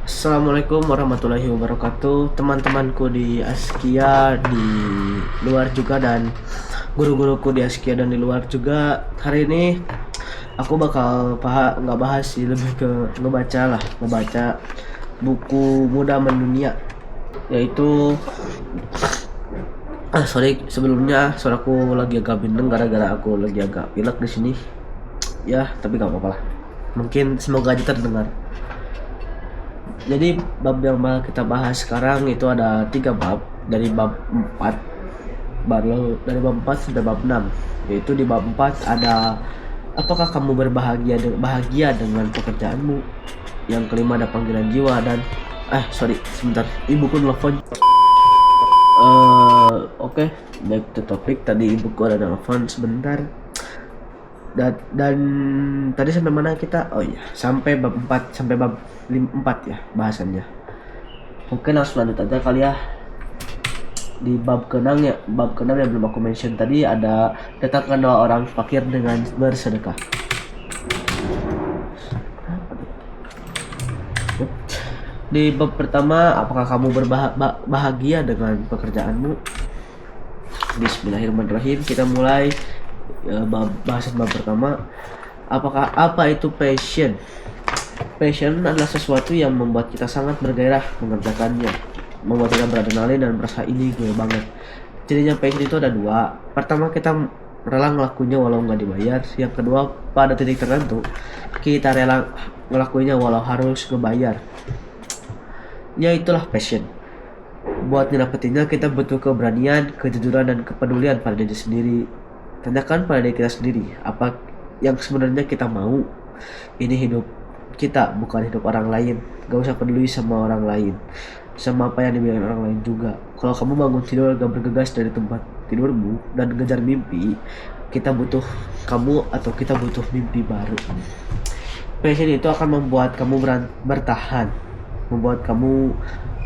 Assalamualaikum warahmatullahi wabarakatuh, teman-temanku di Askia di luar juga dan guru-guruku di Askia dan di luar juga. Hari ini aku bakal nggak bahas sih, lebih ke ngebaca buku Muda Mendunia, yaitu sorry sebelumnya suaraku lagi agak bindeng gara-gara aku lagi agak pilek di sini ya, tapi gak apa-apa lah, mungkin semoga aja terdengar. Jadi bab yang bakal kita bahas sekarang itu ada 3 bab, dari bab 4 baru dari bab 4 sampai bab 6. Yaitu di bab 4 ada apakah kamu bahagia dengan pekerjaanmu. Yang kelima ada panggilan jiwa dan sorry sebentar, ibuku nelfon. Oke, back to topik. Tadi ibuku ada nelfon sebentar. Dan tadi sampai mana kita? Oh iya, sampai bab 4 sampai bab 4 ya bahasannya. Mungkin langsung lanjut aja kali ya. Di bab ke-6 ya, yang belum aku mention tadi ada datangkan 2 orang fakir dengan bersedekah. Di bab pertama, apakah kamu bahagia dengan pekerjaanmu? Bismillahirrahmanirrahim. Kita mulai bahasan bab pertama. Apa itu passion? Passion adalah sesuatu yang membuat kita sangat bergairah mengerjakannya, membuat kita beradrenalin dan merasa ini gue banget. Jadinya passion itu ada 2. Pertama, kita rela ngelakuinnya walau nggak dibayar. Yang kedua, pada titik tertentu kita rela ngelakuinnya walau harus ngebayar. Ya itulah passion. Buat ngedapetinnya kita butuh keberanian, kejujuran dan kepedulian pada diri sendiri. Tanyakan pada diri kita sendiri, apa yang sebenarnya kita mau. Ini hidup kita, bukan hidup orang lain. Gak usah peduli sama orang lain, sama apa yang dibilang orang lain juga. Kalau kamu bangun tidur gak bergegas dari tempat tidurmu dan ngejar mimpi, kita butuh kamu atau kita butuh mimpi baru. Passion itu akan membuat kamu bertahan, membuat kamu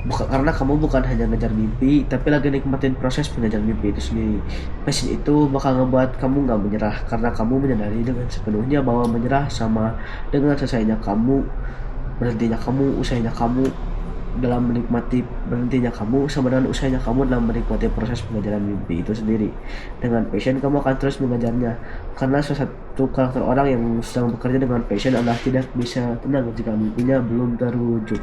karena kamu bukan hanya ngejar mimpi, tapi lagi nikmatin proses mengejar mimpi itu sendiri. Passion itu bakal ngebuat kamu gak menyerah, karena kamu menyadari dengan sepenuhnya bahwa menyerah sama dengan selesainya kamu, berhentinya kamu, usainya kamu dalam menikmati, berhentinya kamu sama dengan usainya kamu dalam menikmati proses pengejaran mimpi itu sendiri. Dengan passion kamu akan terus mengejarnya, karena salah satu karakter orang yang sedang bekerja dengan passion adalah tidak bisa tenang jika mimpinya belum terwujud.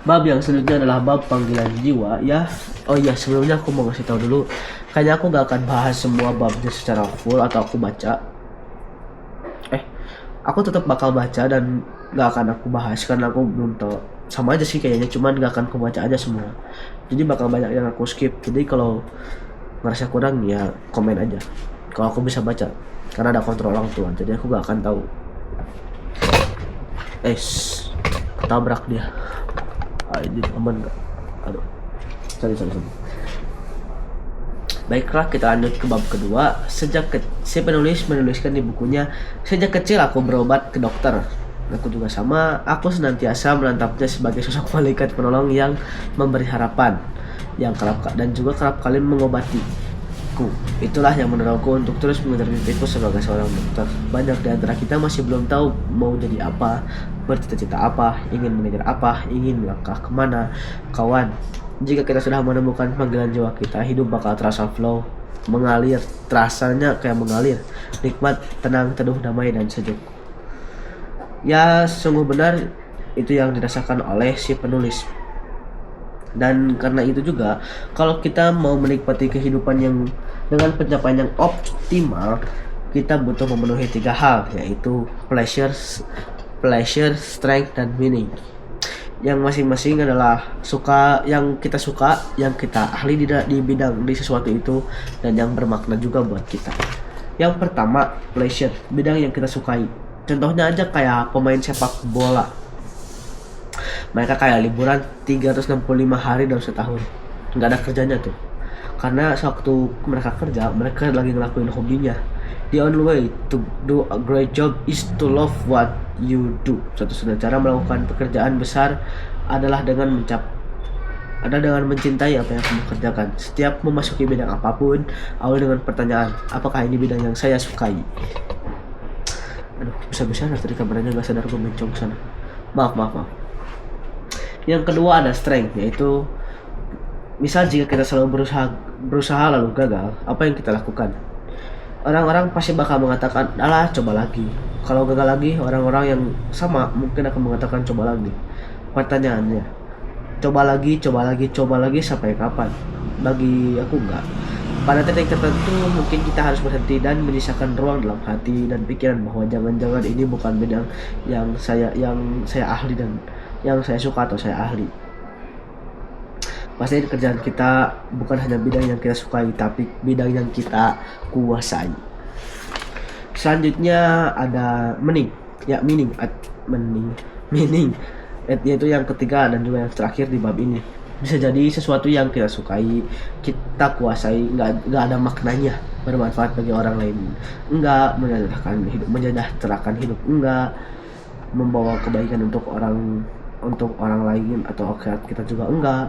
Bab yang selanjutnya adalah bab panggilan jiwa ya. Oh iya, sebelumnya aku mau ngasih tahu dulu, kayaknya aku gak akan bahas semua babnya secara full atau aku baca. Aku tetap bakal baca dan gak akan aku bahas karena aku belum tahu. Sama aja sih kayaknya, cuman gak akan aku baca aja semua. Jadi bakal banyak yang aku skip. Jadi kalau ngerasa kurang ya komen aja. Kalau aku bisa baca, karena ada kontrol orang tua, jadi aku gak akan tahu. Tabrak dia. Ini aman gak? Aduh, sorry. Baiklah, kita lanjut ke bab kedua. Si penulis menuliskan di bukunya, sejak kecil aku berobat ke dokter. Aku juga sama, aku senantiasa menatapnya sebagai sosok malaikat penolong yang memberi harapan, yang kerap kali mengobatiku. Itulah yang mendorongku untuk terus mengejar mimpiku sebagai seorang dokter. Banyak di antara kita masih belum tahu mau jadi apa, bercita-cita apa, ingin mengejar apa, ingin melangkah kemana. Kawan, jika kita sudah menemukan panggilan jiwa kita, hidup bakal terasa flow, mengalir, terasanya kayak mengalir, nikmat, tenang, teduh, damai, dan sejuk. Ya, sungguh benar itu yang dirasakan oleh si penulis. Dan karena itu juga, kalau kita mau menikmati kehidupan yang dengan pencapaian yang optimal, kita butuh memenuhi 3 hal, yaitu pleasure, strength, dan meaning. Yang masing-masing adalah yang kita suka, yang kita ahli di bidang di sesuatu itu, dan yang bermakna juga buat kita. Yang pertama, pleasure, bidang yang kita sukai. Contohnya aja kayak pemain sepak bola. Mereka kayak liburan 365 hari dalam setahun, nggak ada kerjanya tuh. Karena sewaktu mereka kerja, mereka lagi ngelakuin hobinya. The only way to do a great job is to love what you do. Satu-satunya cara melakukan pekerjaan besar adalah dengan mencintai apa yang kamu kerjakan. Setiap memasuki bidang apapun, awali dengan pertanyaan, apakah ini bidang yang saya sukai? Aduh, besar-besar tadi kameranya, gak sadar gue mencong sana. Maaf. Yang kedua ada strength, yaitu misal jika kita selalu berusaha lalu gagal, apa yang kita lakukan? Orang-orang pasti bakal mengatakan, alah coba lagi. Kalau gagal lagi, orang-orang yang sama mungkin akan mengatakan coba lagi. Pertanyaannya, coba lagi sampai kapan? Bagi aku enggak. Pada titik tertentu mungkin kita harus berhenti dan menyisakan ruang dalam hati dan pikiran bahwa jangan-jangan ini bukan bidang yang saya ahli dan yang saya suka atau saya ahli. Pasti kerjaan kita bukan hanya bidang yang kita sukai, tapi bidang yang kita kuasai. Selanjutnya ada meaning, ya meaning, yaitu yang ketiga dan juga yang terakhir di bab ini. Bisa jadi sesuatu yang kita sukai, kita kuasai, nggak ada maknanya, bermanfaat bagi orang lain, nggak menyejahterakan hidup, nggak membawa kebaikan untuk orang lain atau akhirat kita juga enggak.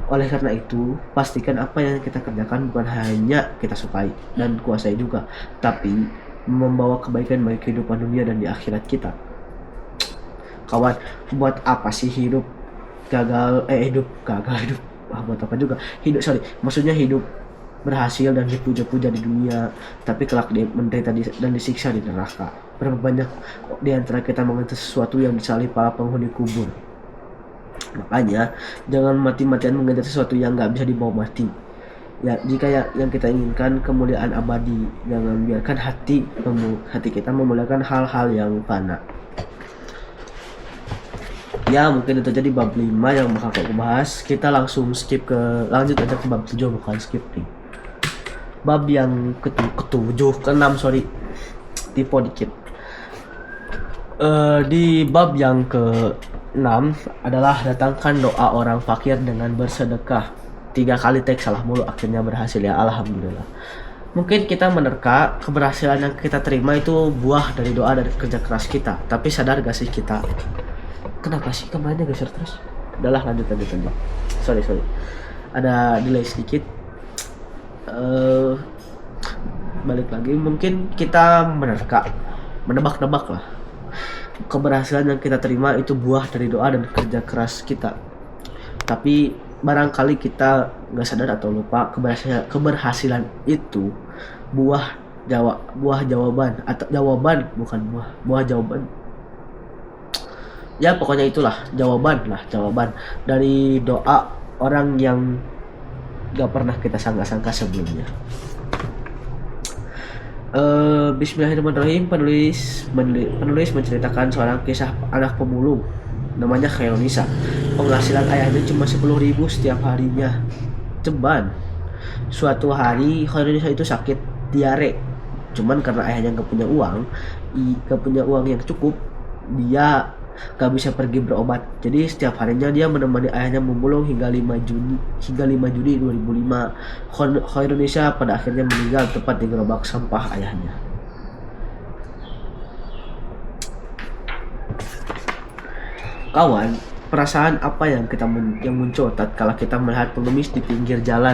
Oleh karena itu, pastikan apa yang kita kerjakan bukan hanya kita sukai dan kuasai juga, tapi membawa kebaikan bagi kehidupan dunia dan di akhirat kita. Kawan, buat apa sih hidup hidup buat apa juga maksudnya hidup berhasil dan dipuja-puja di dunia, tapi kelak dia menderita dan disiksa di neraka. Berapa banyak di antara kita mengejar sesuatu yang disalib para penghuni kubur. Makanya jangan mati-matian mengejar sesuatu yang nggak bisa dibawa mati. Ya, jika yang kita inginkan kemuliaan abadi, jangan biarkan hati kita memuliakan hal-hal yang fana. Ya, mungkin itu jadi bab 5 yang bakal aku bahas. Kita langsung lanjut aja ke bab 7, bukan skip nih. Bab yang ke-6, tipe dikit. Di bab yang ke-6 adalah datangkan doa orang fakir dengan bersedekah. 3 kali teks salah mulu, akhirnya berhasil ya, alhamdulillah. Mungkin kita menerka keberhasilan yang kita terima itu buah dari doa dan kerja keras kita. Tapi sadar gak sih kita? Kenapa sih kemarinnya geser terus? Udahlah, lanjut. Sorry. Ada delay sedikit. Balik lagi, mungkin kita menebak-nebak lah. Keberhasilan yang kita terima itu buah dari doa dan kerja keras kita. Tapi barangkali kita nggak sadar atau lupa keberhasilan itu buah jawaban ya pokoknya itulah jawaban dari doa orang yang gak pernah kita sangka-sangka sebelumnya. Bismillahirrahmanirrahim. Penulis menceritakan seorang kisah anak pemulung namanya Khairunisa. Penghasilan ayahnya cuma 10.000 setiap harinya. Ceban. Suatu hari Khairunisa itu sakit diare. Cuman karena ayahnya gak punya uang yang cukup, dia gak bisa pergi berobat. Jadi setiap harinya dia menemani ayahnya memulung hingga 5 Juni 2005. Khairunisa pada akhirnya meninggal tepat di gerobak sampah ayahnya. Kawan, perasaan apa yang muncul tatkala kita melihat pengemis di pinggir jalan?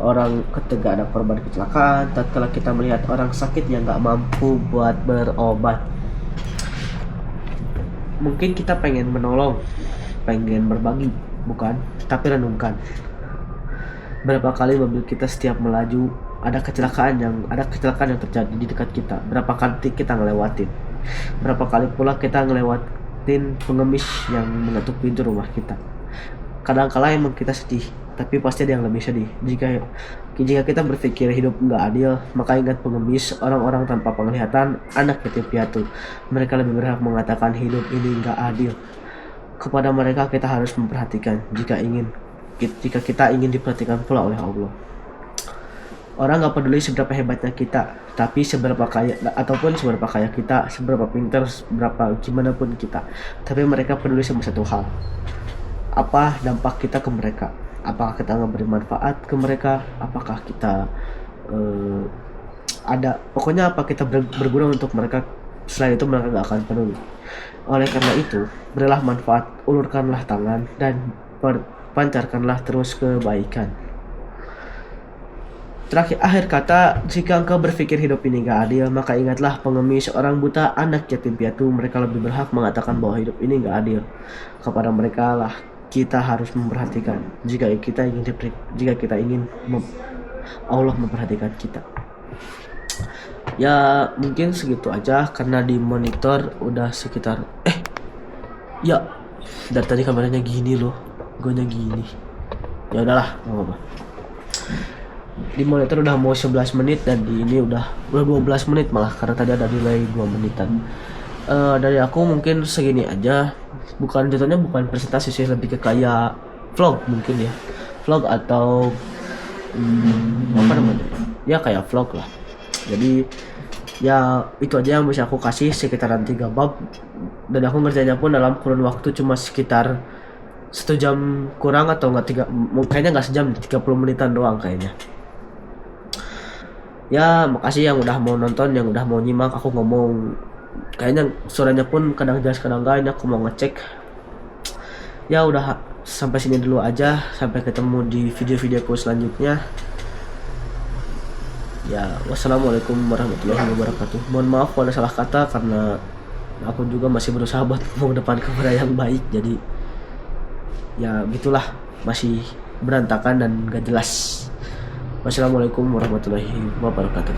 Orang ketika ada korban kecelakaan, tatkala kita melihat orang sakit yang gak mampu buat berobat. Mungkin kita pengen menolong, pengen berbagi, bukan? Tapi renungkan, berapa kali mobil kita setiap melaju ada kecelakaan yang terjadi di dekat kita. Berapa kali kita ngelewatin? Berapa kali pula kita ngelewatin pengemis yang mengetuk pintu rumah kita? Kadang-kala emang kita sedih, tapi pasti ada yang lebih sedih. Jika kita berpikir hidup nggak adil, maka ingat pengemis, orang-orang tanpa penglihatan, anak yatim piatu. Mereka lebih berhak mengatakan hidup ini nggak adil. Kepada mereka kita harus memperhatikan jika kita ingin diperhatikan pula oleh Allah. Orang nggak peduli seberapa hebatnya kita, tapi seberapa kaya kita, seberapa pintar, seberapa gimana pun kita. Tapi mereka peduli sama satu hal. Apa dampak kita ke mereka? Apakah kita nggak beri manfaat ke mereka? Apakah kita pokoknya apa kita berguna untuk mereka? Selain itu mereka nggak akan peduli. Oleh karena itu, berilah manfaat, ulurkanlah tangan, dan pancarkanlah terus kebaikan. Terakhir akhir kata, jika engkau berpikir hidup ini gak adil, maka ingatlah pengemis, seorang buta, anak yatim piatu, mereka lebih berhak mengatakan bahwa hidup ini gak adil. Kepada mereka lah kita harus memperhatikan. Jika kita ingin Allah memperhatikan kita. Ya mungkin segitu aja karena di monitor udah sekitar ya dari tadi kameranya gini loh, gonya gini. Ya udahlah, nggak apa-apa. Di monitor udah mau 11 menit dan di ini udah 12 menit malah karena tadi ada delay 2 menitan. Dari aku mungkin segini aja. Jatuhnya bukan presentasi sih, lebih ke kayak vlog mungkin ya. Vlog atau apa namanya? Ya kayak vlog lah. Jadi ya itu aja yang bisa aku kasih, sekitaran 3 bab, dan aku ngerjainnya pun dalam kurun waktu cuma sekitar 1 jam kurang atau enggak kayaknya nggak sejam, 30 menitan doang kayaknya. Ya makasih yang udah mau nonton, yang udah mau nyimak aku ngomong. Kayaknya suaranya pun kadang jelas kadang enggak, ini aku mau ngecek. Ya udah sampai sini dulu aja, sampai ketemu di video-videoku selanjutnya. Ya wassalamualaikum warahmatullahi wabarakatuh. Mohon maaf kalau ada salah kata karena aku juga masih berusaha buat mengedepan kamera yang baik, jadi ya gitulah, masih berantakan dan gak jelas. Wassalamualaikum warahmatullahi wabarakatuh.